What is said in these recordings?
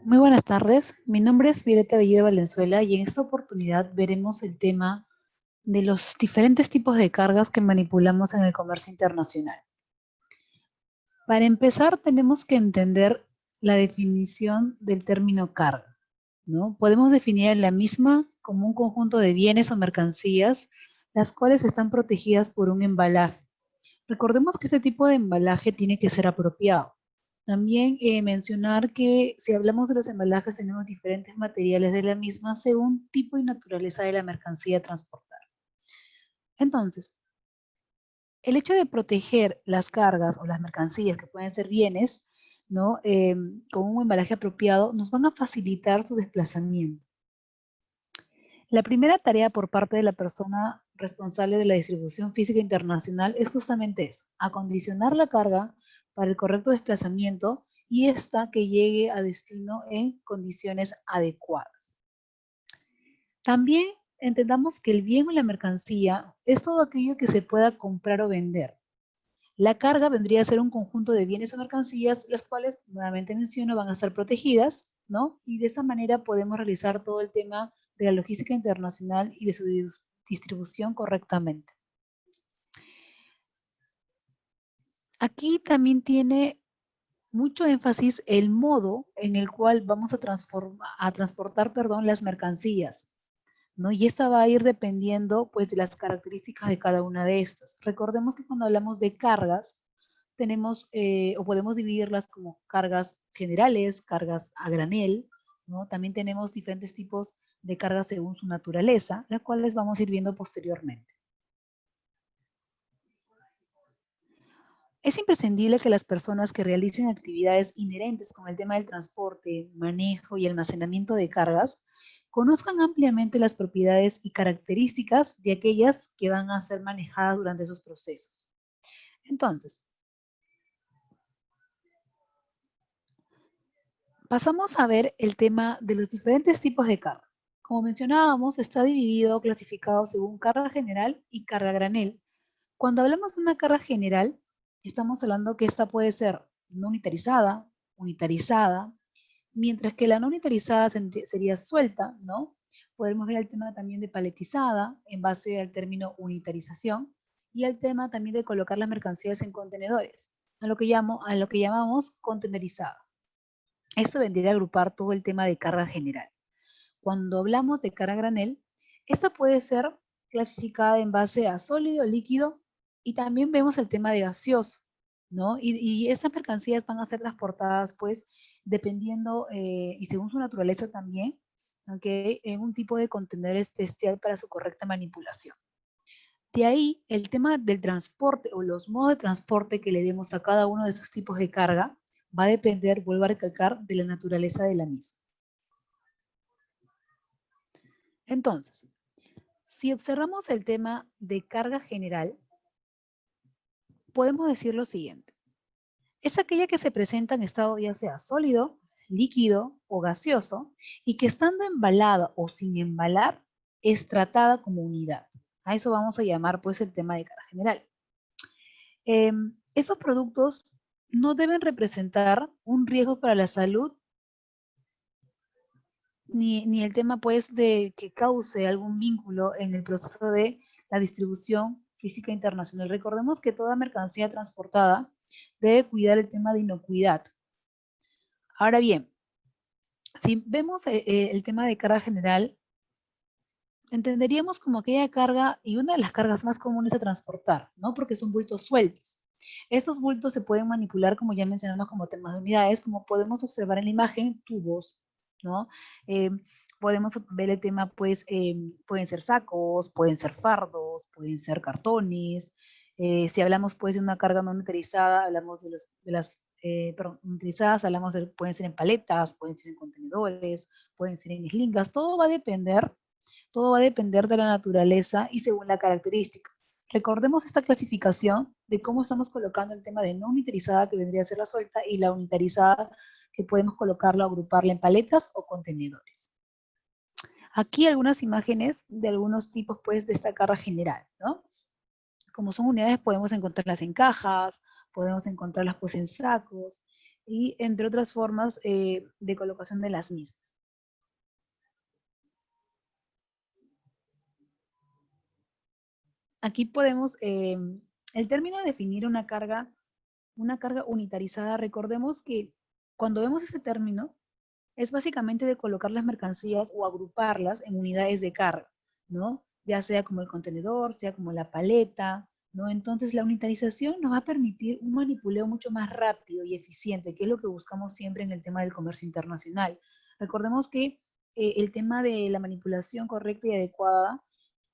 Muy buenas tardes, mi nombre es Violeta Bellido Valenzuela y en esta oportunidad veremos el tema de los diferentes tipos de cargas que manipulamos en el comercio internacional. Para empezar, tenemos que entender la definición del término carga, ¿no? Podemos definir la misma como un conjunto de bienes o mercancías, las cuales están protegidas por un embalaje. Recordemos que este tipo de embalaje tiene que ser apropiado. También mencionar que si hablamos de los embalajes tenemos diferentes materiales de la misma según tipo y naturaleza de la mercancía a transportar. Entonces, el hecho de proteger las cargas o las mercancías que pueden ser bienes, ¿no? Con un embalaje apropiado, nos van a facilitar su desplazamiento. La primera tarea por parte de la persona responsable de la distribución física internacional es justamente eso, acondicionar la carga para el correcto desplazamiento y esta que llegue a destino en condiciones adecuadas. También entendamos que el bien o la mercancía es todo aquello que se pueda comprar o vender. La carga vendría a ser un conjunto de bienes o mercancías, las cuales, nuevamente menciono, van a estar protegidas, ¿no? Y de esta manera podemos realizar todo el tema de la logística internacional y de su distribución correctamente. Aquí también tiene mucho énfasis el modo en el cual vamos a transportar, las mercancías, ¿no? Y esta va a ir dependiendo, pues, de las características de cada una de estas. Recordemos que cuando hablamos de cargas, tenemos o podemos dividirlas como cargas generales, cargas a granel, ¿no? También tenemos diferentes tipos de cargas según su naturaleza, las cuales vamos a ir viendo posteriormente. Es imprescindible que las personas que realicen actividades inherentes con el tema del transporte, manejo y almacenamiento de cargas conozcan ampliamente las propiedades y características de aquellas que van a ser manejadas durante esos procesos. Entonces, pasamos a ver el tema de los diferentes tipos de carga. Como mencionábamos, está dividido o clasificado según carga general y carga granel. Cuando hablamos de una carga general, estamos hablando que esta puede ser no unitarizada, unitarizada, mientras que la no unitarizada sería suelta, ¿no? Podemos ver el tema también de paletizada en base al término unitarización y el tema también de colocar las mercancías en contenedores. a lo que llamamos contenerizada. Esto vendría a agrupar todo el tema de carga general. Cuando hablamos de carga granel, esta puede ser clasificada en base a sólido, líquido, y también vemos el tema de gaseoso, ¿no? Y estas mercancías van a ser transportadas, pues, dependiendo y según su naturaleza también, ¿okay? En un tipo de contenedor especial para su correcta manipulación. De ahí, el tema del transporte o los modos de transporte que le demos a cada uno de esos tipos de carga va a depender, vuelvo a recalcar, de la naturaleza de la misma. Entonces, si observamos el tema de carga general, podemos decir lo siguiente. Es aquella que se presenta en estado ya sea sólido, líquido o gaseoso y que estando embalada o sin embalar es tratada como unidad. A eso vamos a llamar pues el tema de carga general. Estos productos no deben representar un riesgo para la salud ni el tema pues de que cause algún vínculo en el proceso de la distribución física internacional. Recordemos que toda mercancía transportada debe cuidar el tema de inocuidad. Ahora bien, si vemos el tema de carga general, entenderíamos como aquella carga y una de las cargas más comunes a transportar, ¿no? Porque son bultos sueltos. Estos bultos se pueden manipular, como ya mencionamos, como temas de unidades, como podemos observar en la imagen, tubos, ¿no? Eh, podemos ver el tema, pues, pueden ser sacos, pueden ser fardos, pueden ser cartones. Si hablamos, pues, de una carga no metalizada, hablamos de las, perdón, utilizadas, hablamos de, pueden ser en paletas, pueden ser en contenedores, pueden ser en slingas, todo va a depender de la naturaleza y según la característica. Recordemos esta clasificación de cómo estamos colocando el tema de no unitarizada, que vendría a ser la suelta, y la unitarizada, que podemos colocarla o agruparla en paletas o contenedores. Aquí algunas imágenes de algunos tipos pues, de esta carga general, ¿no? Como son unidades, podemos encontrarlas en cajas, podemos encontrarlas pues, en sacos, y entre otras formas de colocación de las mismas. Aquí podemos, el término de definir una carga unitarizada, recordemos que cuando vemos ese término, es básicamente de colocar las mercancías o agruparlas en unidades de carga, ¿no? Ya sea como el contenedor, sea como la paleta, ¿no? Entonces la unitarización nos va a permitir un manipuleo mucho más rápido y eficiente, que es lo que buscamos siempre en el tema del comercio internacional. Recordemos que el tema de la manipulación correcta y adecuada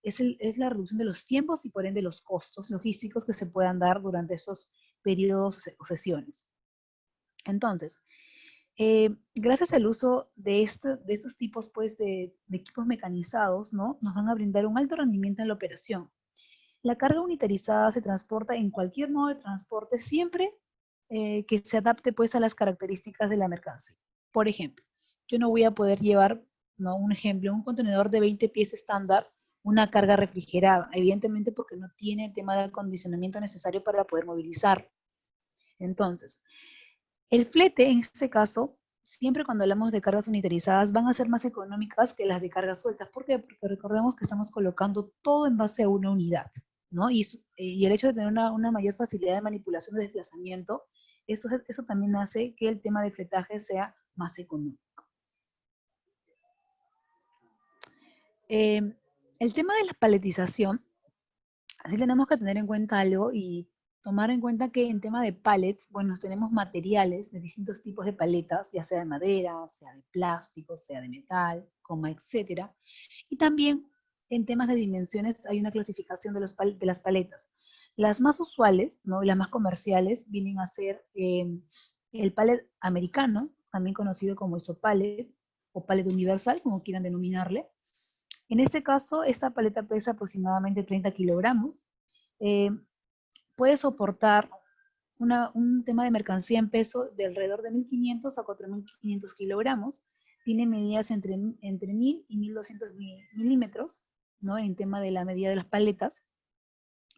es la reducción de los tiempos y por ende los costos logísticos que se puedan dar durante estos periodos o sesiones. Entonces, gracias al uso de estos tipos pues, de equipos mecanizados, ¿no? Nos van a brindar un alto rendimiento en la operación. La carga unitarizada se transporta en cualquier modo de transporte siempre que se adapte pues, a las características de la mercancía. Por ejemplo, yo no voy a poder llevar, ¿no? Un ejemplo, un contenedor de 20 pies estándar, una carga refrigerada, evidentemente porque no tiene el tema de acondicionamiento necesario para poder movilizar. Entonces, el flete, en este caso, siempre cuando hablamos de cargas unitarizadas, van a ser más económicas que las de cargas sueltas. ¿Por qué? Porque recordemos que estamos colocando todo en base a una unidad, ¿no? Y el hecho de tener una mayor facilidad de manipulación de desplazamiento, eso también hace que el tema de fletaje sea más económico. Eh, el tema de la paletización, así tenemos que tener en cuenta algo y tomar en cuenta que en tema de pallets, bueno, tenemos materiales de distintos tipos de paletas, ya sea de madera, sea de plástico, sea de metal, coma, etcétera. Y también en temas de dimensiones hay una clasificación de las paletas. Las más usuales, ¿no? Las más comerciales, vienen a ser el pallet americano, también conocido como isopallet o pallet universal, como quieran denominarle. En este caso, esta paleta pesa aproximadamente 30 kilogramos. Eh, puede soportar un tema de mercancía en peso de alrededor de 1.500 a 4.500 kilogramos. Tiene medidas entre 1.000 y 1.200 milímetros, ¿no? En tema de la medida de las paletas.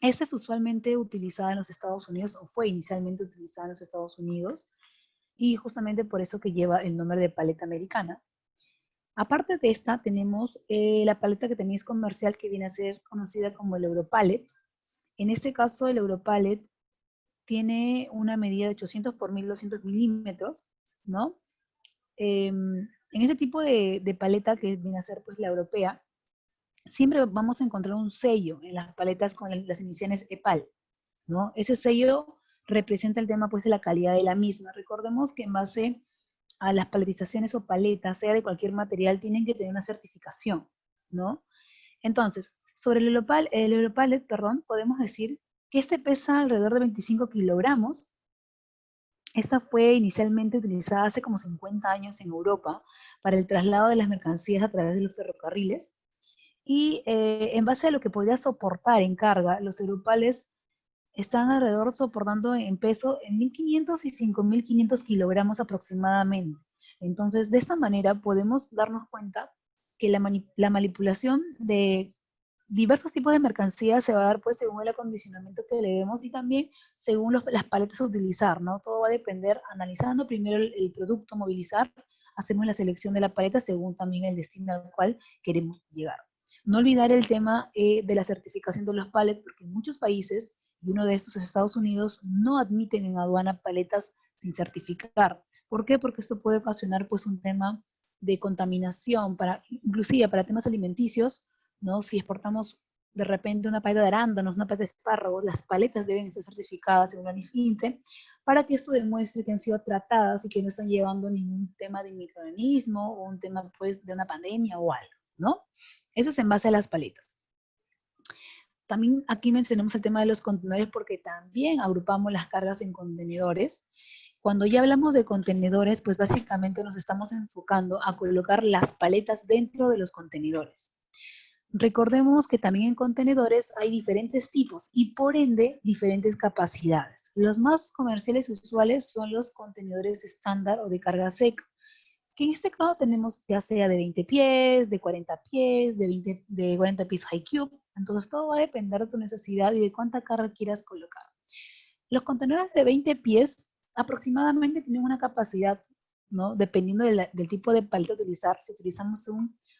Esta es usualmente utilizada en los Estados Unidos, o fue inicialmente utilizada en los Estados Unidos, y justamente por eso que lleva el nombre de paleta americana. Aparte de esta, tenemos la paleta que también es comercial, que viene a ser conocida como el Europallet. En este caso, el Europallet tiene una medida de 800 por 1200 milímetros, ¿no? En este tipo de paleta, que viene a ser pues la europea, siempre vamos a encontrar un sello en las paletas con las iniciales EPAL, ¿no? Ese sello representa el tema pues de la calidad de la misma. Recordemos que en base a las paletizaciones o paletas, sea de cualquier material, tienen que tener una certificación, ¿no? Entonces, sobre el Europalet, perdón, podemos decir que este pesa alrededor de 25 kilogramos. Esta fue inicialmente utilizada hace como 50 años en Europa para el traslado de las mercancías a través de los ferrocarriles. Y en base a lo que podría soportar en carga, los Europales están alrededor soportando en peso en 1.500 y 5.500 kilogramos aproximadamente. Entonces, de esta manera podemos darnos cuenta que la manipulación de diversos tipos de mercancías se va a dar pues según el acondicionamiento que le demos y también según las paletas a utilizar, ¿no? Todo va a depender, analizando primero el producto, movilizar, hacemos la selección de la paleta según también el destino al cual queremos llegar. No olvidar el tema de la certificación de los pallets, porque en muchos países, y uno de estos es Estados Unidos, no admiten en aduana paletas sin certificar. ¿Por qué? Porque esto puede ocasionar pues un tema de contaminación, inclusive para temas alimenticios, ¿no? Si exportamos de repente una paleta de arándanos, una paleta de espárragos, las paletas deben ser certificadas en un ANI 15 para que esto demuestre que han sido tratadas y que no están llevando ningún tema de microorganismo o un tema pues de una pandemia o algo, ¿no? Eso es en base a las paletas. También aquí mencionamos el tema de los contenedores porque también agrupamos las cargas en contenedores. Cuando ya hablamos de contenedores, pues básicamente nos estamos enfocando a colocar las paletas dentro de los contenedores. Recordemos que también en contenedores hay diferentes tipos y por ende diferentes capacidades. Los más comerciales y usuales son los contenedores estándar o de carga seca, que en este caso tenemos ya sea de 20 pies, de 40 pies, de 40 pies high cube. Entonces todo va a depender de tu necesidad y de cuánta carga quieras colocar. Los contenedores de 20 pies aproximadamente tienen una capacidad, ¿no? Dependiendo del tipo de paleta a utilizar. Si utilizamos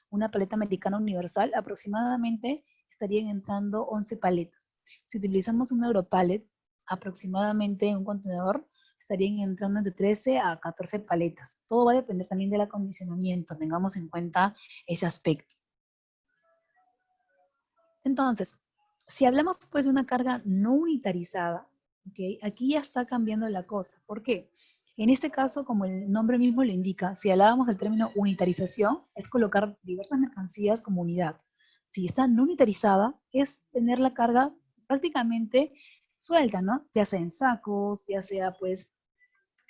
una paleta americana universal, aproximadamente estarían entrando 11 paletas. Si utilizamos un Europallet, aproximadamente en un contenedor estarían entrando entre 13 a 14 paletas. Todo va a depender también del acondicionamiento, tengamos en cuenta ese aspecto. Entonces, si hablamos pues de una carga no unitarizada, ¿okay? Aquí ya está cambiando la cosa. ¿Por qué? En este caso, como el nombre mismo lo indica, si hablábamos del término unitarización, es colocar diversas mercancías como unidad. Si está no unitarizada, es tener la carga prácticamente suelta, ¿no? Ya sea en sacos, ya sea pues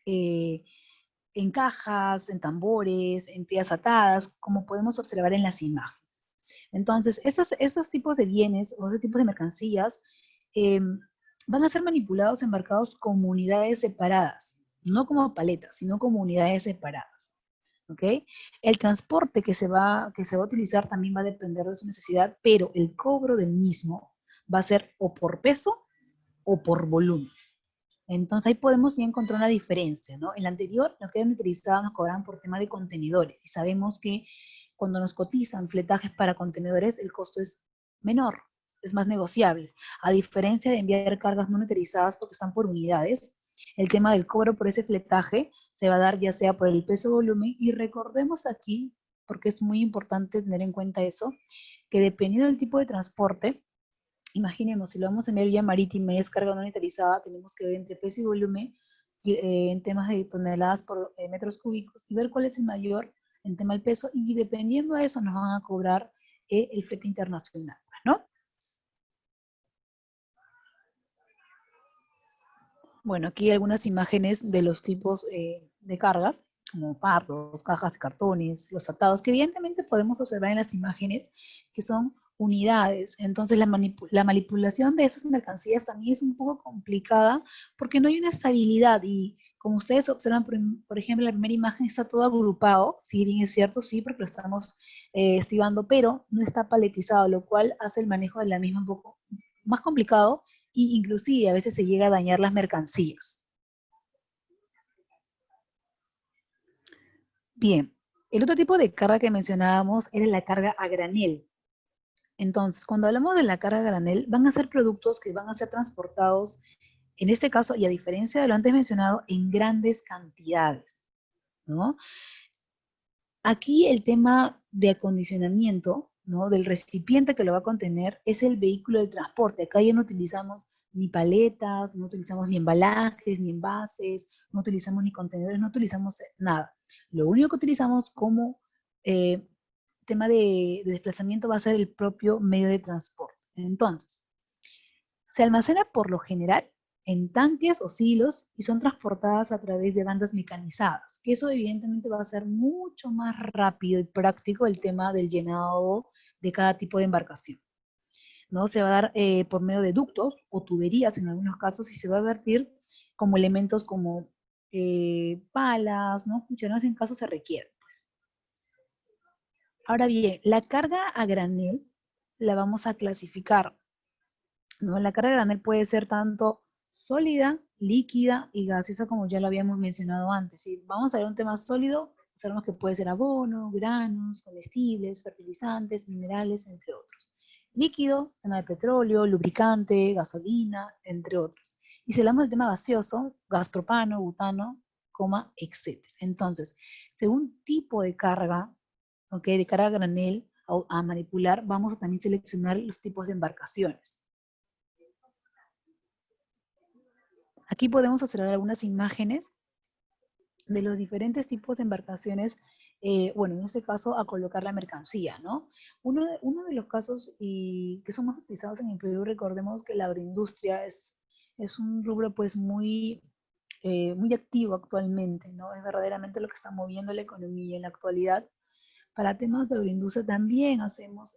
en cajas, en tambores, en piezas atadas, como podemos observar en las imágenes. Entonces, estos tipos de bienes o estos tipos de mercancías van a ser manipulados, embarcados como unidades separadas, no como paletas, sino como unidades separadas. ¿Ok? El transporte que se va a utilizar también va a depender de su necesidad, pero el cobro del mismo va a ser o por peso o por volumen. Entonces ahí podemos ya encontrar una diferencia, ¿no? En la anterior, lo que eran utilizados nos cobraban por tema de contenedores y sabemos que cuando nos cotizan fletajes para contenedores, el costo es menor, es más negociable. A diferencia de enviar cargas no utilizadas porque están por unidades, el tema del cobro por ese fletaje se va a dar ya sea por el peso o volumen y recordemos aquí, porque es muy importante tener en cuenta eso, que dependiendo del tipo de transporte, imaginemos, si lo vamos a enviar vía marítima y es carga no unitarizada, tenemos que ver entre peso y volumen en temas de toneladas por metros cúbicos y ver cuál es el mayor en tema del peso y dependiendo de eso nos van a cobrar el flete internacional, ¿no? Bueno, aquí hay algunas imágenes de los tipos de cargas, como fardos, cajas de cartones, los atados, que evidentemente podemos observar en las imágenes que son unidades. Entonces la manipulación de esas mercancías también es un poco complicada porque no hay una estabilidad y como ustedes observan, por ejemplo, la primera imagen está todo agrupado, si bien es cierto, sí, porque lo estamos estivando, pero no está paletizado, lo cual hace el manejo de la misma un poco más complicado y inclusive a veces se llega a dañar las mercancías. Bien, el otro tipo de carga que mencionábamos era la carga a granel. Entonces, cuando hablamos de la carga a granel, van a ser productos que van a ser transportados En este caso, y a diferencia de lo antes mencionado, en grandes cantidades, ¿no? Aquí el tema de acondicionamiento, ¿no? Del recipiente que lo va a contener es el vehículo de transporte. Acá ya no utilizamos ni paletas, no utilizamos ni embalajes, ni envases, no utilizamos ni contenedores, no utilizamos nada. Lo único que utilizamos como tema de desplazamiento va a ser el propio medio de transporte. Entonces, se almacena por lo general en tanques o silos y son transportadas a través de bandas mecanizadas, que eso evidentemente va a ser mucho más rápido y práctico el tema del llenado de cada tipo de embarcación, ¿no? Se va a dar por medio de ductos o tuberías en algunos casos y se va a vertir como elementos como palas, ¿no? Funcionarios en caso se requiere. Pues. Ahora bien, la carga a granel la vamos a clasificar, ¿no? La carga a granel puede ser tanto sólida, líquida y gaseosa, como ya lo habíamos mencionado antes. Si vamos a ver un tema sólido, sabemos que puede ser abono, granos, comestibles, fertilizantes, minerales, entre otros. Líquido, tema de petróleo, lubricante, gasolina, entre otros. Y si hablamos del tema gaseoso, gas propano, butano, etc. Entonces, según tipo de carga, ¿ok? De carga a granel a manipular, vamos a también seleccionar los tipos de embarcaciones. Aquí podemos observar algunas imágenes de los diferentes tipos de embarcaciones, bueno, en este caso a colocar la mercancía, ¿no? Uno de los casos que son más utilizados en el Perú, recordemos que la agroindustria es un rubro pues muy activo actualmente, ¿no? Es verdaderamente lo que está moviendo la economía en la actualidad. Para temas de agroindustria también hacemos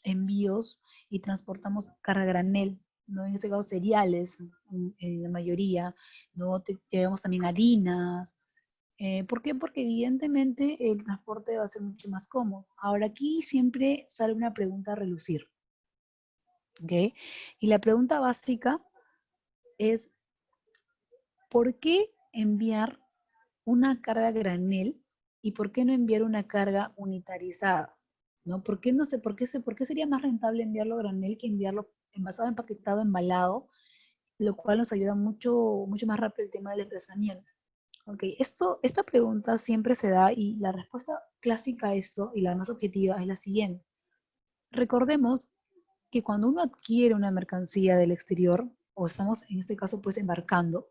envíos y transportamos carga granel, ¿no? En este caso cereales, en la mayoría, ¿no? Llevamos también harinas. ¿Por qué? Porque evidentemente el transporte va a ser mucho más cómodo. Ahora aquí siempre sale una pregunta a relucir, ¿ok? Y la pregunta básica es, ¿por qué enviar una carga granel y por qué no enviar una carga unitarizada? ¿No? ¿Por qué no sé, por qué sería más rentable enviarlo granel que enviarlo envasado, empaquetado, embalado, lo cual nos ayuda mucho más rápido el tema del desplazamiento? Ok, esta pregunta siempre se da y la respuesta clásica a esto y la más objetiva es la siguiente. Recordemos que cuando uno adquiere una mercancía del exterior, o estamos en este caso pues embarcando,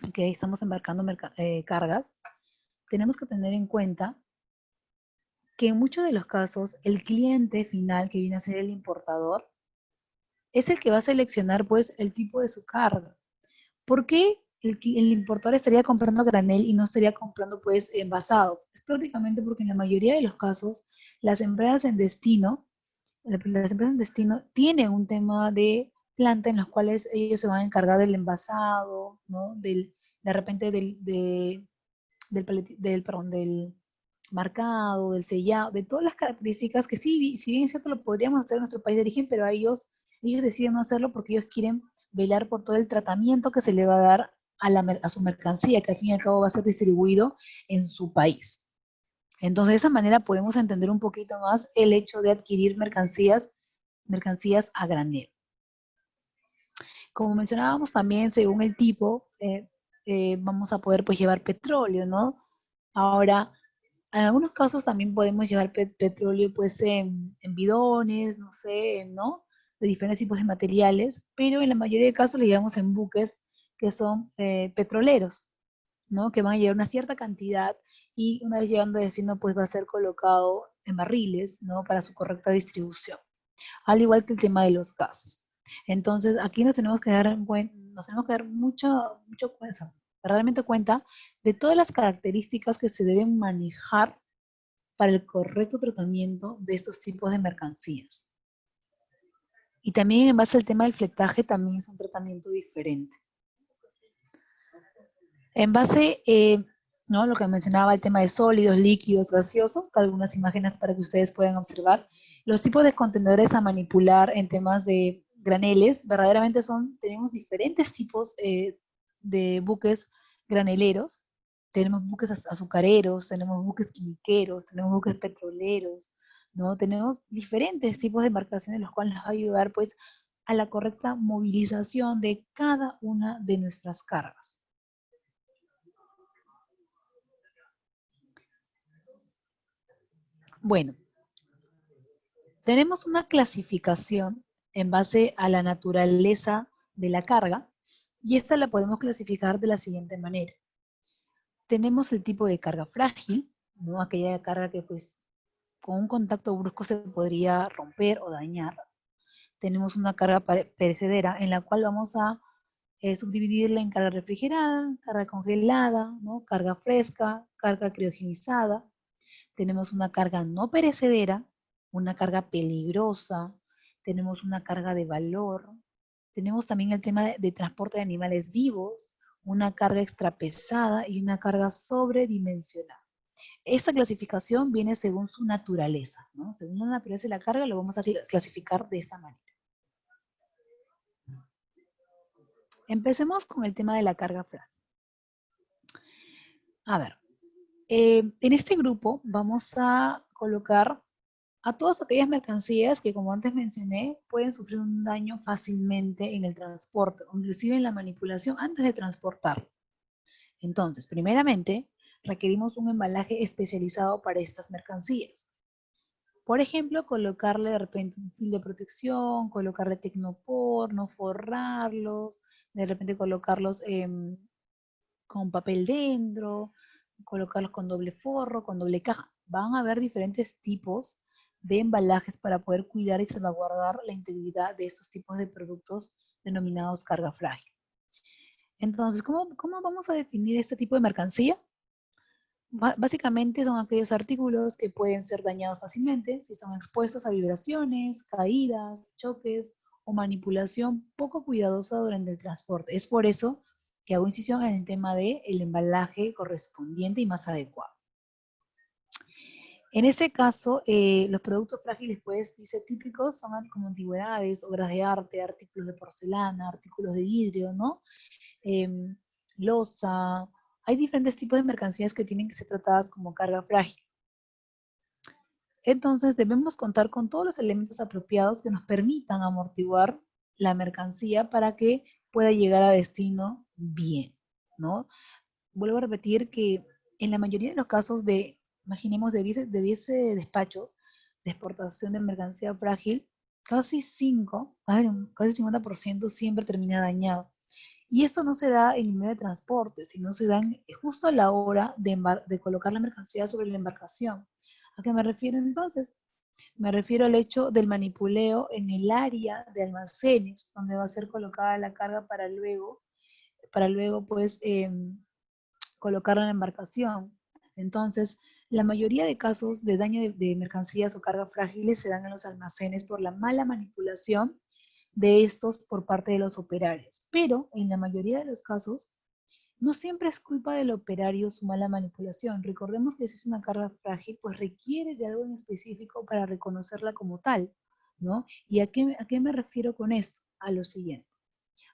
okay, estamos embarcando cargas, tenemos que tener en cuenta que en muchos de los casos el cliente final, que viene a ser el importador, es el que va a seleccionar pues el tipo de su carga. ¿Por qué el importador estaría comprando granel y no estaría comprando pues envasados? Es prácticamente porque en la mayoría de los casos las empresas en destino, tienen un tema de planta en los cuales ellos se van a encargar del envasado, ¿no? De repente del marcado, del sellado, de todas las características que sí, si bien es cierto lo podríamos hacer en nuestro país de origen, pero ellos deciden no hacerlo porque ellos quieren velar por todo el tratamiento que se le va a dar a su mercancía, que al fin y al cabo va a ser distribuido en su país. Entonces, de esa manera podemos entender un poquito más el hecho de adquirir mercancías a granel. Como mencionábamos también, según el tipo, vamos a poder pues llevar petróleo, ¿no? Ahora, en algunos casos también podemos llevar petróleo pues en bidones, no sé, ¿no? De diferentes tipos de materiales, pero en la mayoría de casos lo llevamos en buques que son petroleros, ¿no? Que van a llevar una cierta cantidad y una vez llegando a destino pues va a ser colocado en barriles, ¿no? Para su correcta distribución. Al igual que el tema de los gases. Entonces, aquí nos tenemos que dar, mucho realmente cuenta de todas las características que se deben manejar para el correcto tratamiento de estos tipos de mercancías. Y también en base al tema del fletaje también es un tratamiento diferente. En base, ¿no? Lo que mencionaba, el tema de sólidos, líquidos, gaseosos, algunas imágenes para que ustedes puedan observar. Los tipos de contenedores a manipular en temas de graneles, verdaderamente tenemos diferentes tipos de buques graneleros. Tenemos buques azucareros, tenemos buques quimiqueros, tenemos buques petroleros, ¿no? Tenemos diferentes tipos de embarcaciones, los cuales nos va a ayudar, pues, a la correcta movilización de cada una de nuestras cargas. Bueno, tenemos una clasificación en base a la naturaleza de la carga y esta la podemos clasificar de la siguiente manera. Tenemos el tipo de carga frágil, ¿no? Aquella carga que pues con un contacto brusco se podría romper o dañar. Tenemos una carga perecedera en la cual vamos a subdividirla en carga refrigerada, carga congelada, ¿no? Carga fresca, carga criogenizada. Tenemos una carga no perecedera, una carga peligrosa, tenemos una carga de valor, tenemos también el tema de transporte de animales vivos, una carga extrapesada y una carga sobredimensionada. Esta clasificación viene según su naturaleza, ¿no? Según la naturaleza de la carga lo vamos a clasificar de esta manera. Empecemos con el tema de la carga frágil. A ver, en este grupo vamos a colocar a todas aquellas mercancías que, como antes mencioné, pueden sufrir un daño fácilmente en el transporte, o inclusive en la manipulación antes de transportar. Entonces, primeramente, requerimos un embalaje especializado para estas mercancías. Por ejemplo, colocarle de repente un film de protección, colocarle tecnopor, no forrarlos, de repente colocarlos con papel dentro, colocarlos con doble forro, con doble caja. Van a haber diferentes tipos de embalajes para poder cuidar y salvaguardar la integridad de estos tipos de productos denominados carga frágil. Entonces, ¿cómo vamos a definir este tipo de mercancía? Básicamente son aquellos artículos que pueden ser dañados fácilmente si son expuestos a vibraciones, caídas, choques o manipulación poco cuidadosa durante el transporte. Es por eso que hago incisión en el tema del embalaje correspondiente y más adecuado. En este caso, los productos frágiles, pues, dice típicos, son como antigüedades, obras de arte, artículos de porcelana, artículos de vidrio, ¿no? Loza. Hay diferentes tipos de mercancías que tienen que ser tratadas como carga frágil. Entonces, debemos contar con todos los elementos apropiados que nos permitan amortiguar la mercancía para que pueda llegar a destino bien, ¿no? Vuelvo a repetir que en la mayoría de los casos imaginemos, de 10 despachos de exportación de mercancía frágil, casi 5, casi el 50% siempre termina dañado. Y esto no se da en el medio de transporte, sino se da justo a la hora de colocar la mercancía sobre la embarcación. ¿A qué me refiero entonces? Me refiero al hecho del manipuleo en el área de almacenes, donde va a ser colocada la carga para luego pues colocarla en la embarcación. Entonces, la mayoría de casos de daño de mercancías o cargas frágiles se dan en los almacenes por la mala manipulación de estos por parte de los operarios. Pero en la mayoría de los casos, no siempre es culpa del operario su mala manipulación. Recordemos que si es una carga frágil, pues requiere de algo en específico para reconocerla como tal, ¿no? ¿Y a qué me refiero con esto? A lo siguiente.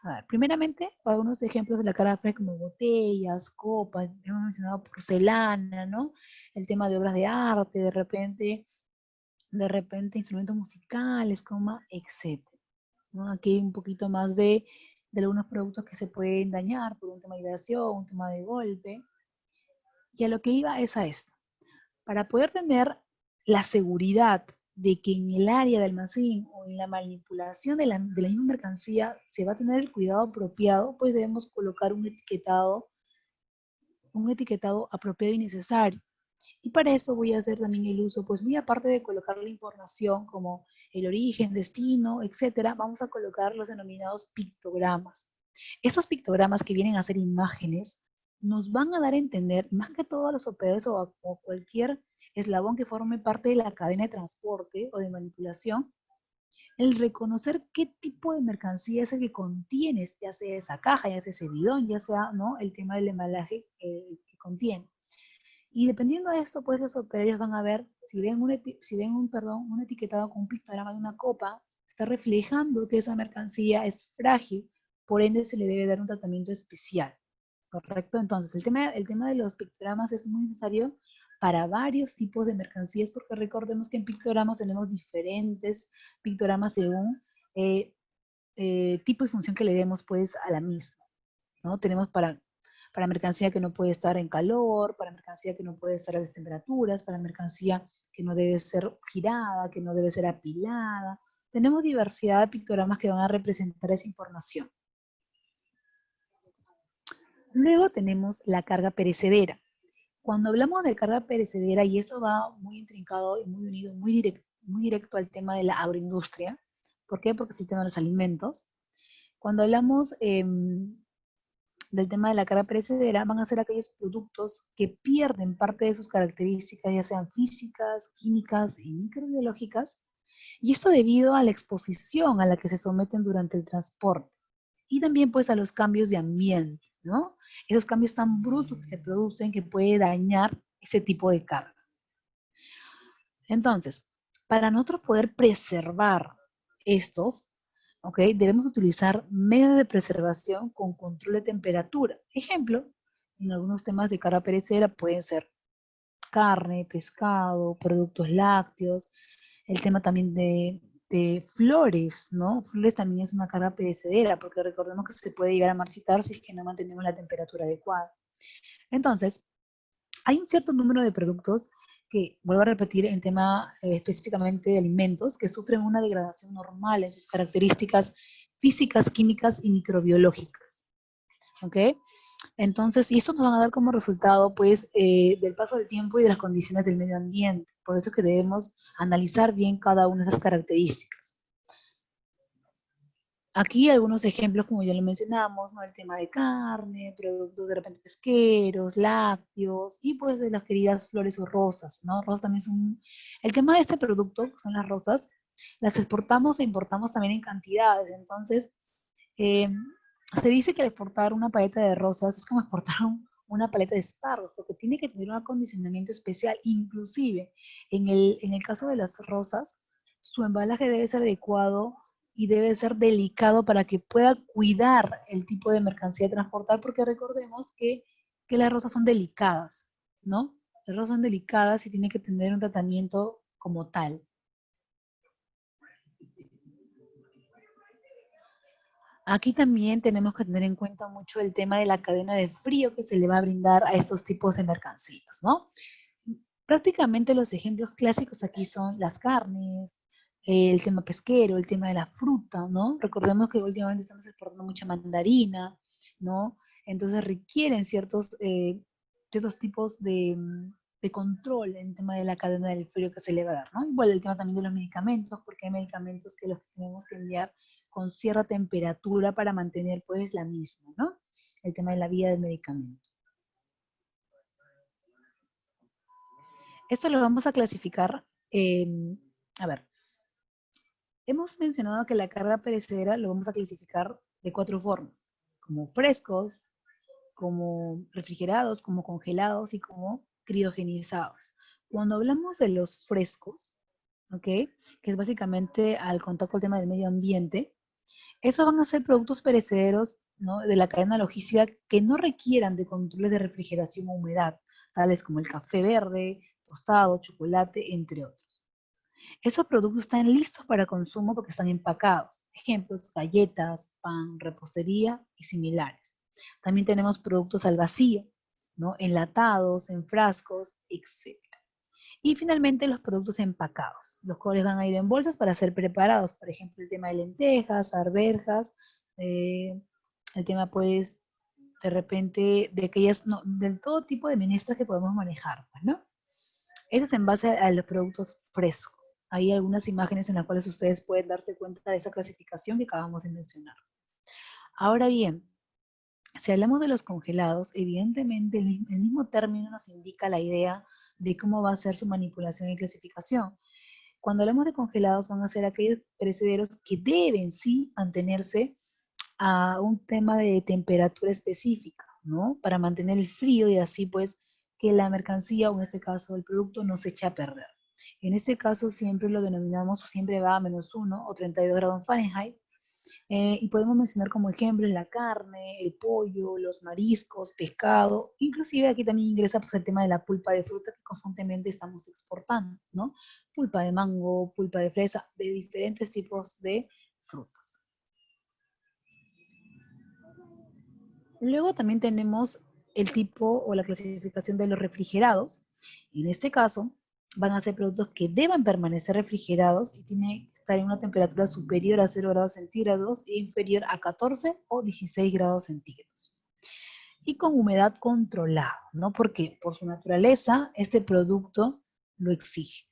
A ver, primeramente, algunos ejemplos de la carga frágil como botellas, copas, hemos mencionado porcelana, ¿no? El tema de obras de arte, de repente instrumentos musicales, etcétera, ¿no? Aquí hay un poquito más de algunos productos que se pueden dañar por un tema de vibración, un tema de golpe. Y a lo que iba es a esto. Para poder tener la seguridad de que en el área de almacén o en la manipulación de la misma mercancía se va a tener el cuidado apropiado, pues debemos colocar un etiquetado apropiado y necesario. Y para eso voy a hacer también el uso, pues muy aparte de colocar la información como el origen, destino, etcétera, vamos a colocar los denominados pictogramas. Estos pictogramas que vienen a ser imágenes nos van a dar a entender, más que todo a los operadores o cualquier eslabón que forme parte de la cadena de transporte o de manipulación, el reconocer qué tipo de mercancía es el que contienes, ya sea esa caja, ya sea ese bidón, ya sea, ¿no?, el tema del embalaje que contiene. Y dependiendo de esto, pues los operarios van a ver, si ven un etiquetado con un pictograma de una copa, está reflejando que esa mercancía es frágil, por ende se le debe dar un tratamiento especial, ¿correcto? Entonces, el tema de los pictogramas es muy necesario para varios tipos de mercancías, porque recordemos que en pictogramas tenemos diferentes pictogramas según tipo y función que le demos pues a la misma, ¿no? Tenemos para mercancía que no puede estar en calor, para mercancía que no puede estar a las temperaturas, para mercancía que no debe ser girada, que no debe ser apilada. Tenemos diversidad de pictogramas que van a representar esa información. Luego tenemos la carga perecedera. Cuando hablamos de carga perecedera, y eso va muy intrincado y muy unido, muy directo al tema de la agroindustria. ¿Por qué? Porque es el tema de los alimentos. Cuando hablamos del tema de la carga perecedera, van a ser aquellos productos que pierden parte de sus características, ya sean físicas, químicas y microbiológicas, y esto debido a la exposición a la que se someten durante el transporte y también pues a los cambios de ambiente, ¿no? Esos cambios tan brutos que se producen que puede dañar ese tipo de carga. Entonces, para nosotros poder preservar estos, ¿ok? Debemos utilizar medios de preservación con control de temperatura. Ejemplo, en algunos temas de carga perecedera pueden ser carne, pescado, productos lácteos, el tema también de flores, ¿no? Flores también es una carga perecedera, porque recordemos que se puede llegar a marchitar si es que no mantenemos la temperatura adecuada. Entonces, hay un cierto número de productos que, vuelvo a repetir, en tema específicamente de alimentos, que sufren una degradación normal en sus características físicas, químicas y microbiológicas. ¿Ok? Entonces, y esto nos va a dar como resultado, pues, del paso del tiempo y de las condiciones del medio ambiente. Por eso es que debemos analizar bien cada una de esas características. Aquí algunos ejemplos, como ya lo mencionamos, ¿no? El tema de carne, productos de repente pesqueros, lácteos, y pues de las queridas flores o rosas, ¿no? Rosas también son... El tema de este producto, que son las rosas, las exportamos e importamos también en cantidades. Entonces, eh, se dice que al exportar una paleta de rosas es como exportar una paleta de espárragos, porque tiene que tener un acondicionamiento especial. Inclusive, en el caso de las rosas, su embalaje debe ser adecuado y debe ser delicado para que pueda cuidar el tipo de mercancía a transportar, porque recordemos que las rosas son delicadas, ¿no? Las rosas son delicadas y tienen que tener un tratamiento como tal. Aquí también tenemos que tener en cuenta mucho el tema de la cadena de frío que se le va a brindar a estos tipos de mercancías, ¿no? Prácticamente los ejemplos clásicos aquí son las carnes, el tema pesquero, el tema de la fruta, ¿no? Recordemos que últimamente estamos exportando mucha mandarina, ¿no? Entonces requieren ciertos tipos de control en el tema de la cadena del frío que se le va a dar, ¿no? Igual el tema también de los medicamentos, porque hay medicamentos que los tenemos que enviar con cierta temperatura para mantener pues la misma, ¿no? El tema de la vía del medicamento. Esto lo vamos a clasificar, a ver, hemos mencionado que la carga perecedera lo vamos a clasificar de 4 formas, como frescos, como refrigerados, como congelados y como criogenizados. Cuando hablamos de los frescos, ¿ok? Que es básicamente al contacto con el tema del medio ambiente, esos van a ser productos perecederos, ¿no? De la cadena logística que no requieran de controles de refrigeración o humedad, tales como el café verde, tostado, chocolate, entre otros. Esos productos están listos para consumo porque están empacados. Ejemplos, galletas, pan, repostería y similares. También tenemos productos al vacío, ¿no? Enlatados, en frascos, etc. Y finalmente los productos empacados, los cuales van a ir en bolsas para ser preparados. Por ejemplo, el tema de lentejas, arvejas, el tema pues de repente de aquellas, no, del todo tipo de menestras que podemos manejar, pues, ¿no? Eso es en base a los productos frescos. Hay algunas imágenes en las cuales ustedes pueden darse cuenta de esa clasificación que acabamos de mencionar. Ahora bien, si hablamos de los congelados, evidentemente el mismo término nos indica la idea de cómo va a ser su manipulación y clasificación. Cuando hablamos de congelados van a ser aquellos perecederos que deben sí mantenerse a un tema de temperatura específica, ¿no? Para mantener el frío y así pues que la mercancía o en este caso el producto no se eche a perder. En este caso siempre lo denominamos, siempre va a -1 o 32 grados Fahrenheit, y podemos mencionar como ejemplos la carne, el pollo, los mariscos, pescado, inclusive aquí también ingresa pues, el tema de la pulpa de fruta que constantemente estamos exportando, ¿no? Pulpa de mango, pulpa de fresa, de diferentes tipos de frutas. Luego también tenemos el tipo o la clasificación de los refrigerados. En este caso, van a ser productos que deban permanecer refrigerados y tienen que estar en una temperatura superior a 0 grados centígrados e inferior a 14 o 16 grados centígrados. Y con humedad controlada, ¿no? Porque por su naturaleza, este producto lo exige.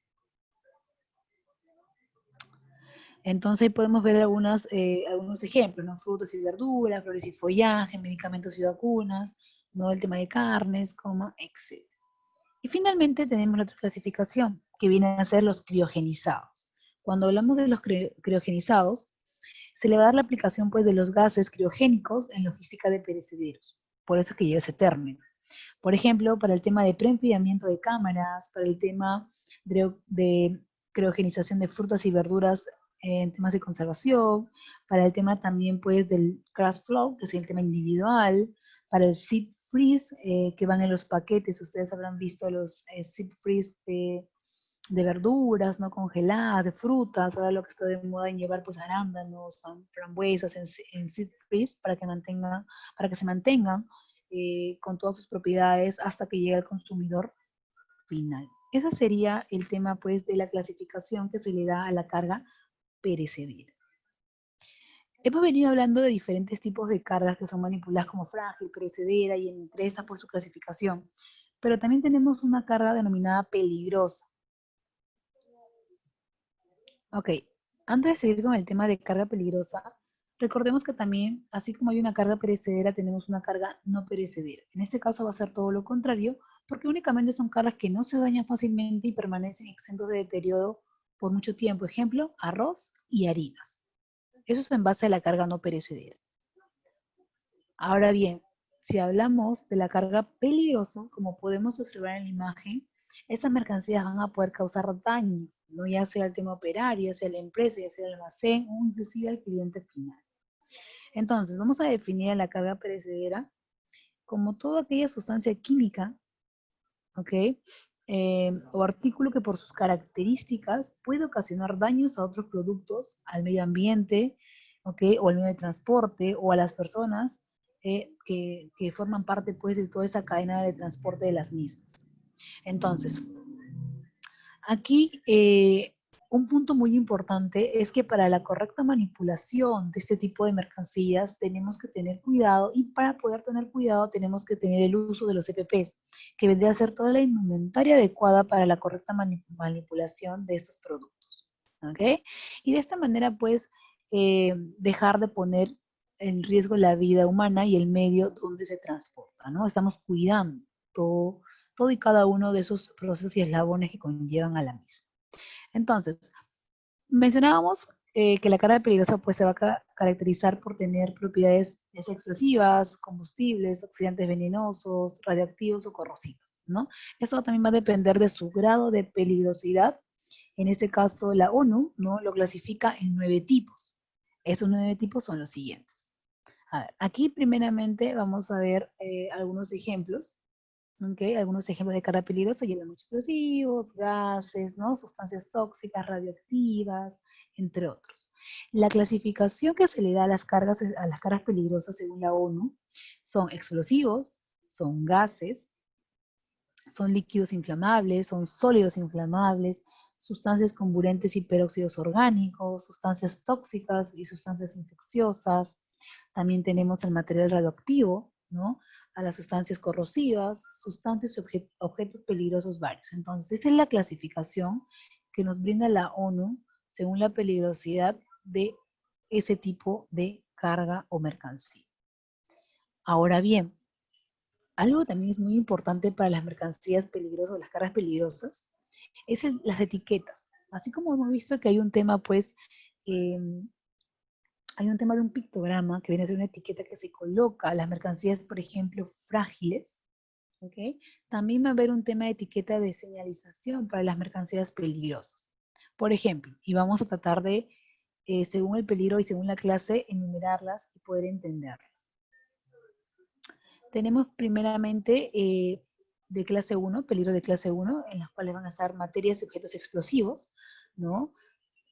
Entonces ahí podemos ver algunos ejemplos, ¿no? Frutas y verduras, flores y follaje, medicamentos y vacunas, ¿no? El tema de carnes, etc. Y finalmente tenemos la otra clasificación, que viene a ser los criogenizados. Cuando hablamos de los criogenizados, se le va a dar la aplicación pues, de los gases criogénicos en logística de perecederos. Por eso que lleva ese término. Por ejemplo, para el tema de preenfriamiento de cámaras, para el tema de criogenización de frutas y verduras en temas de conservación, para el tema también pues del crash flow, que es el tema individual, para el zip freeze, que van en los paquetes, ustedes habrán visto los zip freeze de verduras, ¿no? Congeladas, de frutas, ahora lo que está de moda en llevar pues arándanos, frambuesas en zip freeze para que se mantengan con todas sus propiedades hasta que llegue al consumidor final. Ese sería el tema pues de la clasificación que se le da a la carga perecedera. Hemos venido hablando de diferentes tipos de cargas que son manipuladas como frágil, perecedera y entre estas pues su clasificación. Pero también tenemos una carga denominada peligrosa. Ok, antes de seguir con el tema de carga peligrosa, recordemos que también, así como hay una carga perecedera, tenemos una carga no perecedera. En este caso va a ser todo lo contrario, porque únicamente son cargas que no se dañan fácilmente y permanecen exentos de deterioro por mucho tiempo. Ejemplo, arroz y harinas. Eso es en base a la carga no perecedera. Ahora bien, si hablamos de la carga peligrosa, como podemos observar en la imagen, estas mercancías van a poder causar daño, ¿no? Ya sea al tema operario, ya sea a la empresa, ya sea al almacén o inclusive al cliente final. Entonces, vamos a definir a la carga perecedera como toda aquella sustancia química, ¿ok? O artículo que por sus características puede ocasionar daños a otros productos, al medio ambiente, ¿ok? O al medio de transporte, o a las personas que forman parte pues, de toda esa cadena de transporte de las mismas. Entonces, aquí un punto muy importante es que para la correcta manipulación de este tipo de mercancías tenemos que tener cuidado y para poder tener cuidado tenemos que tener el uso de los EPPs, que vendría a ser toda la indumentaria adecuada para la correcta manipulación de estos productos. ¿Ok? Y de esta manera pues dejar de poner en riesgo la vida humana y el medio donde se transporta, ¿no? Estamos cuidando todo y cada uno de esos procesos y eslabones que conllevan a la misma. Entonces, mencionábamos que la carga peligrosa pues, se va a caracterizar por tener propiedades explosivas, combustibles, oxidantes venenosos, radioactivos o corrosivos, ¿no? Esto también va a depender de su grado de peligrosidad. En este caso, la ONU, ¿no? Lo clasifica en 9 tipos. Esos 9 tipos son los siguientes. A ver, aquí primeramente vamos a ver algunos ejemplos. Okay, algunos ejemplos de carga peligrosa llevan explosivos, gases, ¿no? Sustancias tóxicas, radioactivas, entre otros. La clasificación que se le da a las cargas peligrosas según la ONU son explosivos, son gases, son líquidos inflamables, son sólidos inflamables, sustancias comburentes y peróxidos orgánicos, sustancias tóxicas y sustancias infecciosas. También tenemos el material radioactivo, ¿no? A las sustancias corrosivas, sustancias y objetos peligrosos varios. Entonces, esta es la clasificación que nos brinda la ONU según la peligrosidad de ese tipo de carga o mercancía. Ahora bien, algo también es muy importante para las mercancías peligrosas o las cargas peligrosas es las etiquetas. Así como hemos visto que hay un tema, pues, eh, hay un tema de un pictograma que viene a ser una etiqueta que se coloca a las mercancías, por ejemplo, frágiles, ¿ok? También va a haber un tema de etiqueta de señalización para las mercancías peligrosas. Por ejemplo, y vamos a tratar de, según el peligro y según la clase, enumerarlas y poder entenderlas. Tenemos primeramente de clase 1, peligro de clase 1, en las cuales van a estar materias y objetos explosivos, ¿no?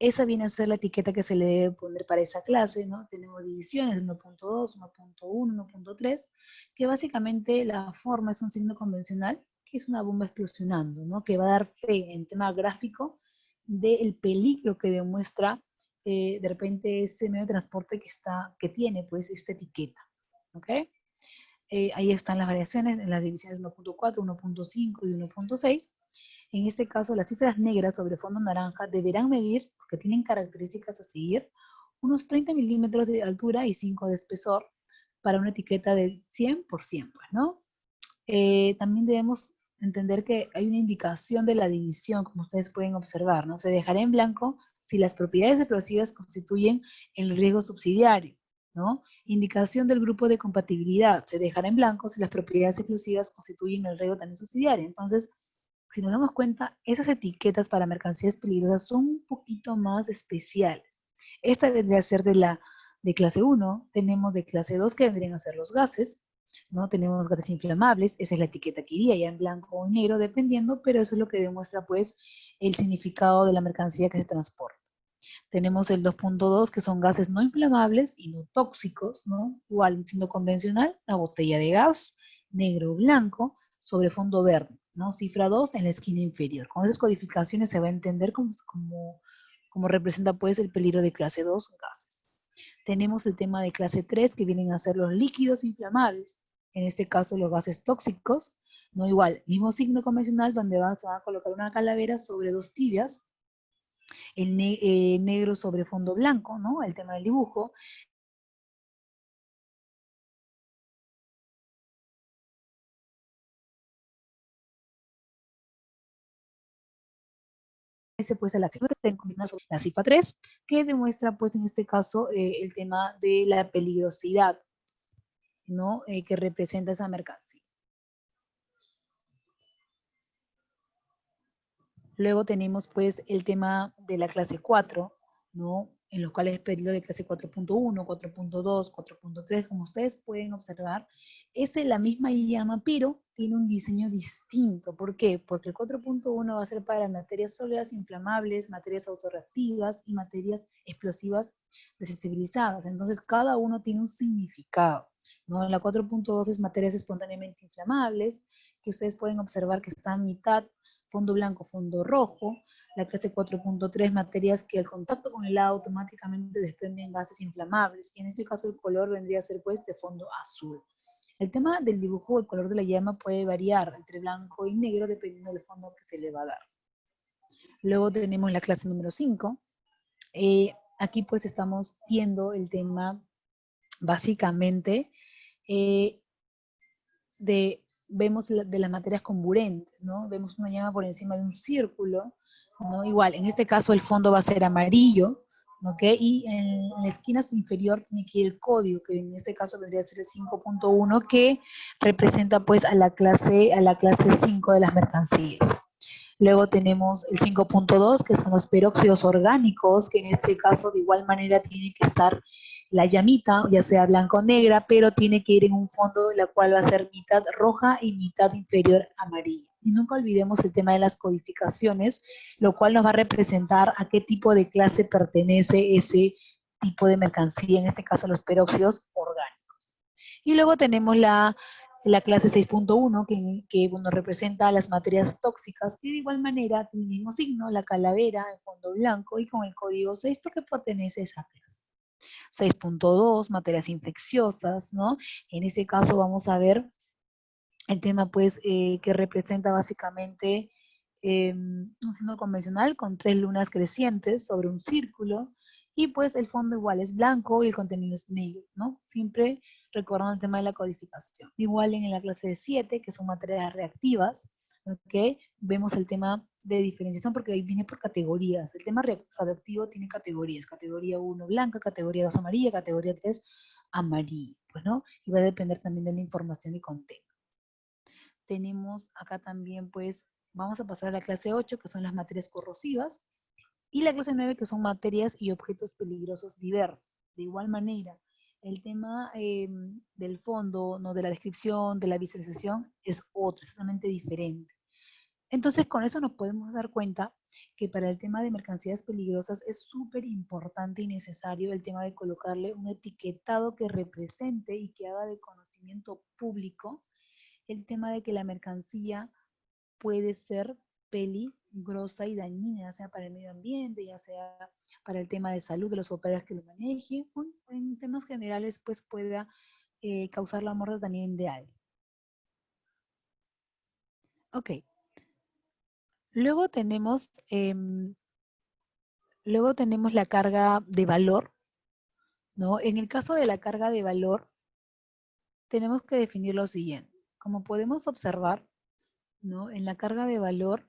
esa viene a ser la etiqueta que se le debe poner para esa clase, ¿no? Tenemos divisiones 1.2, 1.1, 1.3, que básicamente la forma es un signo convencional, que es una bomba explosionando, ¿no? Que va a dar fe en tema gráfico del peligro que demuestra de repente ese medio de transporte que tiene pues esta etiqueta, ¿ok? Ahí están las variaciones en las divisiones 1.4, 1.5 y 1.6. En este caso, las cifras negras sobre fondo naranja deberán medir, porque tienen características a seguir, unos 30 milímetros de altura y 5 de espesor para una etiqueta de 100%, pues, ¿no? También debemos entender que hay una indicación de la división, como ustedes pueden observar, ¿no? Se dejará en blanco si las propiedades explosivas constituyen el riesgo subsidiario, ¿no? Indicación del grupo de compatibilidad, se dejará en blanco si las propiedades explosivas constituyen el riesgo también subsidiario. Entonces, si nos damos cuenta, esas etiquetas para mercancías peligrosas son un poquito más especiales. Esta vendría a ser de clase 1, tenemos de clase 2 que vendrían a ser los gases, ¿no? Tenemos gases inflamables, esa es la etiqueta que iría ya en blanco o en negro, dependiendo, pero eso es lo que demuestra pues el significado de la mercancía que se transporta. Tenemos el 2.2, que son gases no inflamables y no tóxicos, ¿no? Igual, un signo convencional, una botella de gas, negro o blanco, sobre fondo verde, ¿no? Cifra 2 en la esquina inferior. Con esas codificaciones se va a entender cómo representa pues el peligro de clase 2 gases. Tenemos el tema de clase 3, que vienen a ser los líquidos inflamables, en este caso los gases tóxicos, no igual, mismo signo convencional donde se va a colocar una calavera sobre dos tibias, el negro sobre fondo blanco, ¿no? El tema del dibujo. Ese pues la cifra está combinada sobre la cifra 3, que demuestra pues en este caso el tema de la peligrosidad, ¿no? Que representa esa mercancía. Luego tenemos pues el tema de la clase 4, ¿no? En los cuales es pedido de clase 4.1, 4.2, 4.3, como ustedes pueden observar, es la misma llama, pero tiene un diseño distinto. ¿Por qué? Porque el 4.1 va a ser para materias sólidas inflamables, materias autorreactivas y materias explosivas desensibilizadas. Entonces, cada uno tiene un significado, ¿no? La 4.2 es materias espontáneamente inflamables, que ustedes pueden observar que está a mitad fondo blanco, fondo rojo. La clase 4.3, materias que al contacto con el agua automáticamente desprenden gases inflamables, y en este caso el color vendría a ser pues de fondo azul. El tema del dibujo, el color de la llama puede variar entre blanco y negro dependiendo del fondo que se le va a dar. Luego tenemos la clase número 5. Aquí pues estamos viendo el tema básicamente vemos de las materias comburentes, ¿no? Vemos una llama por encima de un círculo, ¿no? Igual, en este caso el fondo va a ser amarillo, ¿ok? Y en la esquina inferior tiene que ir el código, que en este caso vendría a ser el 5.1, que representa pues a la clase 5 de las mercancías. Luego tenemos el 5.2, que son los peróxidos orgánicos, que en este caso de igual manera tiene que estar la llamita, ya sea blanca o negra, pero tiene que ir en un fondo la cual va a ser mitad roja y mitad inferior amarilla. Y nunca olvidemos el tema de las codificaciones, lo cual nos va a representar a qué tipo de clase pertenece ese tipo de mercancía, en este caso los peróxidos orgánicos. Y luego tenemos la clase 6.1, que bueno, representa las materias tóxicas, que de igual manera tiene el mismo signo, la calavera en fondo blanco y con el código 6 porque pertenece a esa clase. 6.2, materias infecciosas, ¿no? En este caso vamos a ver el tema pues que representa básicamente un signo convencional con 3 lunas crecientes sobre un círculo, y pues el fondo igual es blanco y el contenido es negro, ¿no? Siempre recordando el tema de la codificación. Igual en la clase de 7, que son materias reactivas, ¿ok? Vemos el tema de diferenciación porque ahí viene por categorías. El tema radioactivo tiene categorías. Categoría 1 blanca, categoría 2 amarilla, categoría 3 amarilla, pues, ¿no? Y va a depender también de la información y contexto. Tenemos acá también, pues, vamos a pasar a la clase 8, que son las materias corrosivas, y la clase 9, que son materias y objetos peligrosos diversos. De igual manera, el tema del fondo, ¿no? De la descripción, de la visualización, es otro, es totalmente diferente. Entonces, con eso nos podemos dar cuenta que para el tema de mercancías peligrosas es súper importante y necesario el tema de colocarle un etiquetado que represente y que haga de conocimiento público el tema de que la mercancía puede ser peligrosa y dañina, ya sea para el medio ambiente, ya sea para el tema de salud de los operadores que lo manejen, o en temas generales pues pueda causar la muerte también de alguien. Ok. Luego tenemos la carga de valor, ¿no? En el caso de la carga de valor, tenemos que definir lo siguiente. Como podemos observar, ¿no? En la carga de valor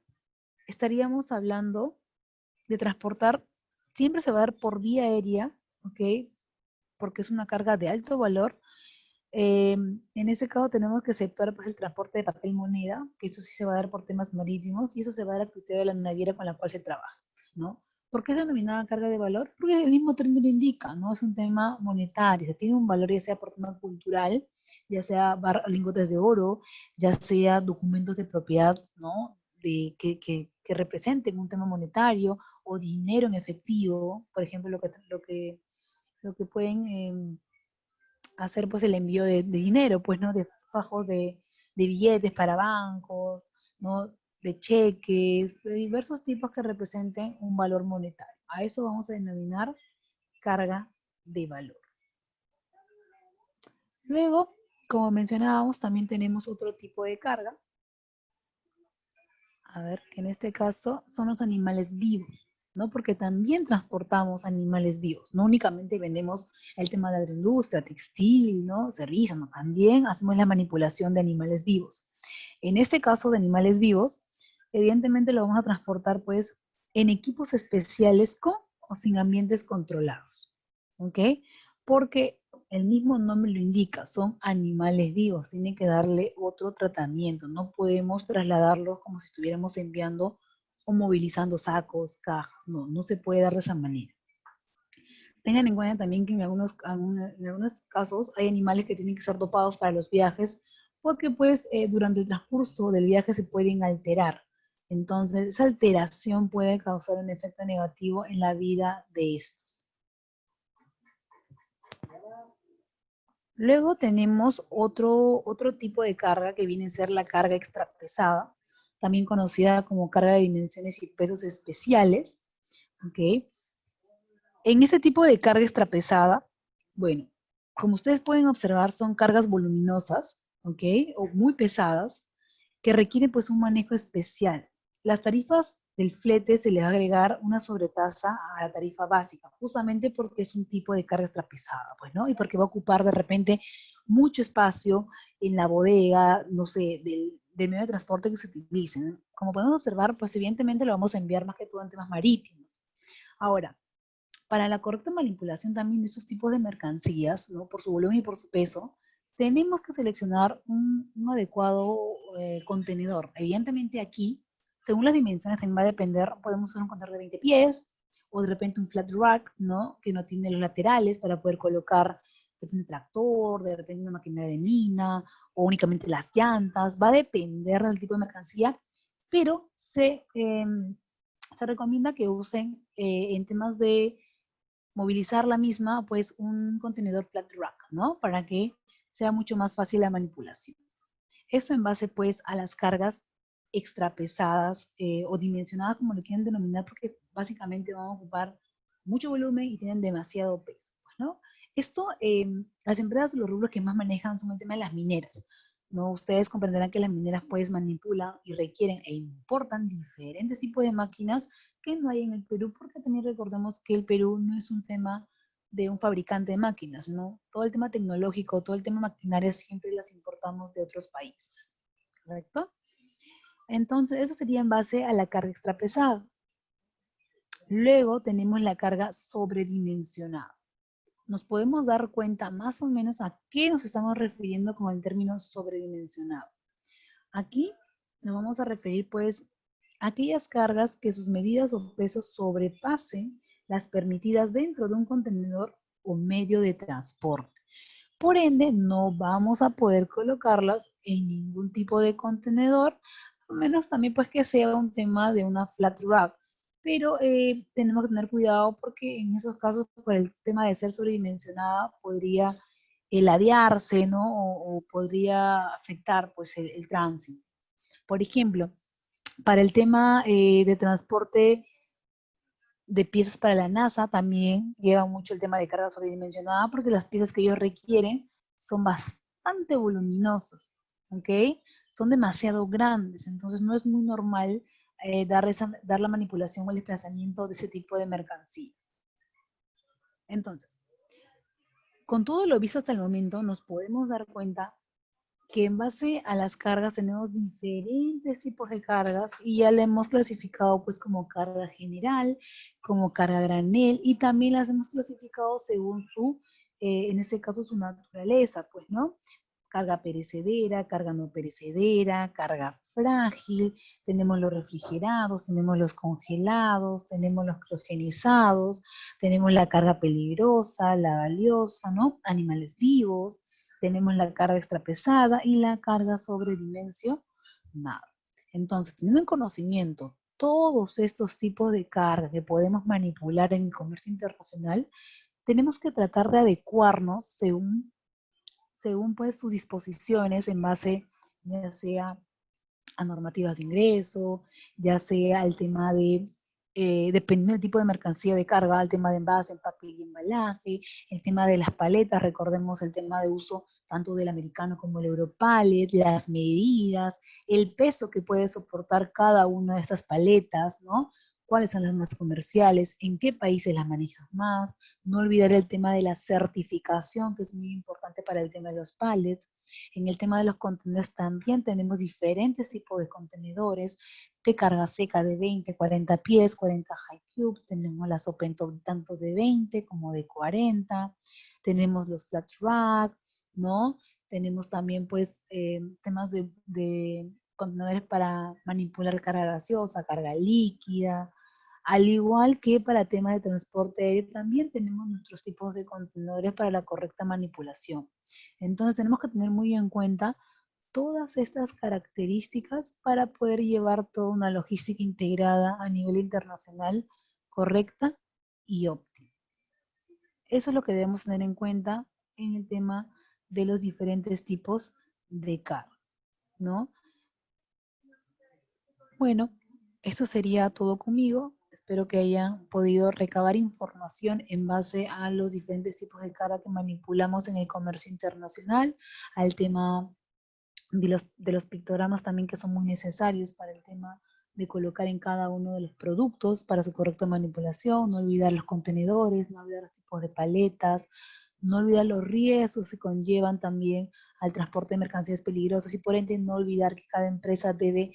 estaríamos hablando de transportar, siempre se va a dar por vía aérea, ¿ok? Porque es una carga de alto valor. En ese caso tenemos que aceptar pues, el transporte de papel moneda, que eso sí se va a dar por temas marítimos, y eso se va a dar a criterio de la naviera con la cual se trabaja, ¿no? ¿Por qué es denominada carga de valor? Porque el mismo término lo indica, ¿no? Es un tema monetario, o sea, tiene un valor ya sea por tema cultural, ya sea lingotes de oro, ya sea documentos de propiedad, ¿no? Que representen un tema monetario o dinero en efectivo, por ejemplo, lo que pueden hacer pues el envío de dinero, pues, ¿no? De fajos de billetes para bancos, ¿no? De cheques, de diversos tipos que representen un valor monetario. A eso vamos a denominar carga de valor. Luego, como mencionábamos, también tenemos otro tipo de carga. A ver, que en este caso son los animales vivos, ¿no? Porque también transportamos animales vivos, no únicamente vendemos el tema de la agroindustria, textil, ¿no? Servicios, ¿no? También hacemos la manipulación de animales vivos. En este caso de animales vivos, evidentemente lo vamos a transportar pues en equipos especiales con o sin ambientes controlados, ¿ok? Porque el mismo nombre lo indica, son animales vivos, tienen que darle otro tratamiento, no podemos trasladarlos como si estuviéramos enviando o movilizando sacos, cajas, no, no se puede dar de esa manera. Tengan en cuenta también que en algunos casos hay animales que tienen que ser dopados para los viajes, porque pues durante el transcurso del viaje se pueden alterar. Entonces, esa alteración puede causar un efecto negativo en la vida de estos. Luego tenemos otro tipo de carga que viene a ser la carga extra pesada, también conocida como carga de dimensiones y pesos especiales. ¿Okay? En este tipo de carga extra pesada, bueno, como ustedes pueden observar, son cargas voluminosas, ¿ok? O muy pesadas, que requieren pues un manejo especial. Las tarifas del flete se le va a agregar una sobretasa a la tarifa básica, justamente porque es un tipo de carga extra pesada, pues, ¿no? Y porque va a ocupar de repente mucho espacio en la bodega, no sé, del medio de transporte que se utilicen. Como podemos observar, pues evidentemente lo vamos a enviar más que todo en temas marítimos. Ahora, para la correcta manipulación también de estos tipos de mercancías, ¿no? Por su volumen y por su peso, tenemos que seleccionar un adecuado contenedor. Evidentemente aquí, según las dimensiones, también va a depender, podemos usar un contenedor de 20 pies, o de repente un flat rack, ¿no? Que no tiene los laterales para poder colocar de repente un tractor, de repente una máquina de mina, o únicamente las llantas. Va a depender del tipo de mercancía, pero se recomienda que usen en temas de movilizar la misma, pues un contenedor flat rack, ¿no? Para que sea mucho más fácil la manipulación. Esto en base, pues, a las cargas extra pesadas o dimensionadas, como lo quieren denominar, porque básicamente van a ocupar mucho volumen y tienen demasiado peso, ¿no? Esto, las empresas o los rubros que más manejan son el tema de las mineras, ¿no? Ustedes comprenderán que las mineras pues manipulan y requieren e importan diferentes tipos de máquinas que no hay en el Perú, porque también recordemos que el Perú no es un tema de un fabricante de máquinas, ¿no? Todo el tema tecnológico, todo el tema maquinaria siempre las importamos de otros países, ¿correcto? Entonces, eso sería en base a la carga extra pesada. Luego tenemos la carga sobredimensionada. Nos podemos dar cuenta más o menos a qué nos estamos refiriendo con el término sobredimensionado. Aquí nos vamos a referir pues a aquellas cargas que sus medidas o pesos sobrepasen las permitidas dentro de un contenedor o medio de transporte. Por ende, no vamos a poder colocarlas en ningún tipo de contenedor, a menos también pues que sea un tema de una flat rack, pero tenemos que tener cuidado porque en esos casos, por el tema de ser sobredimensionada, podría ladearse, ¿no? O podría afectar pues el tránsito. Por ejemplo, para el tema de transporte de piezas para la NASA también lleva mucho el tema de carga sobredimensionada porque las piezas que ellos requieren son bastante voluminosas, ¿ok? Son demasiado grandes, entonces no es muy normal dar la manipulación o el desplazamiento de ese tipo de mercancías. Entonces, con todo lo visto hasta el momento, nos podemos dar cuenta que en base a las cargas tenemos diferentes tipos de cargas y ya le hemos clasificado pues como carga general, como carga granel y también las hemos clasificado según su, en este caso su naturaleza, pues, ¿no? Carga perecedera, carga no perecedera, carga frágil, tenemos los refrigerados, tenemos los congelados, tenemos los criogenizados, tenemos la carga peligrosa, la valiosa, ¿no? Animales vivos, tenemos la carga extrapesada y la carga sobredimensionada. Entonces, teniendo en conocimiento todos estos tipos de carga que podemos manipular en el comercio internacional, tenemos que tratar de adecuarnos según pues sus disposiciones en base ya sea a normativas de ingreso, ya sea al tema de, dependiendo del tipo de mercancía de carga, al tema de envase, empaque y embalaje, el tema de las paletas, recordemos el tema de uso tanto del americano como el Europallet, las medidas, el peso que puede soportar cada una de estas paletas, ¿no? Cuáles son las más comerciales, en qué países las manejas más, no olvidar el tema de la certificación, que es muy importante para el tema de los pallets. En el tema de los contenedores también tenemos diferentes tipos de contenedores de carga seca de 20, 40 pies, 40 high cube, tenemos las open top tanto de 20 como de 40, tenemos los flat rack, ¿no? Tenemos también pues temas de contenedores para manipular carga gaseosa, carga líquida, al igual que para temas de transporte aéreo también tenemos nuestros tipos de contenedores para la correcta manipulación. Entonces tenemos que tener muy en cuenta todas estas características para poder llevar toda una logística integrada a nivel internacional correcta y óptima. Eso es lo que debemos tener en cuenta en el tema de los diferentes tipos de carga, ¿no? Bueno, eso sería todo conmigo. Espero que hayan podido recabar información en base a los diferentes tipos de carga que manipulamos en el comercio internacional, al tema de los pictogramas también que son muy necesarios para el tema de colocar en cada uno de los productos para su correcta manipulación, no olvidar los contenedores, no olvidar los tipos de paletas, no olvidar los riesgos que conllevan también al transporte de mercancías peligrosas y por ende no olvidar que cada empresa debe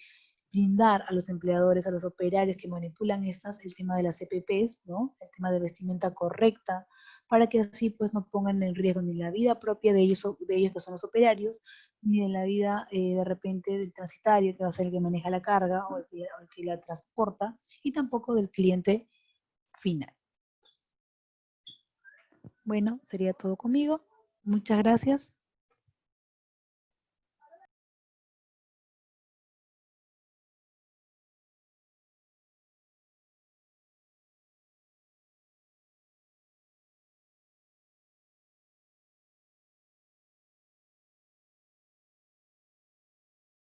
brindar a los empleadores, a los operarios que manipulan estas, el tema de las EPPs, ¿no? El tema de vestimenta correcta, para que así pues no pongan en riesgo ni la vida propia de ellos que son los operarios, ni de la vida de repente del transitario, que va a ser el que maneja la carga o el que la transporta, y tampoco del cliente final. Bueno, sería todo conmigo. Muchas gracias.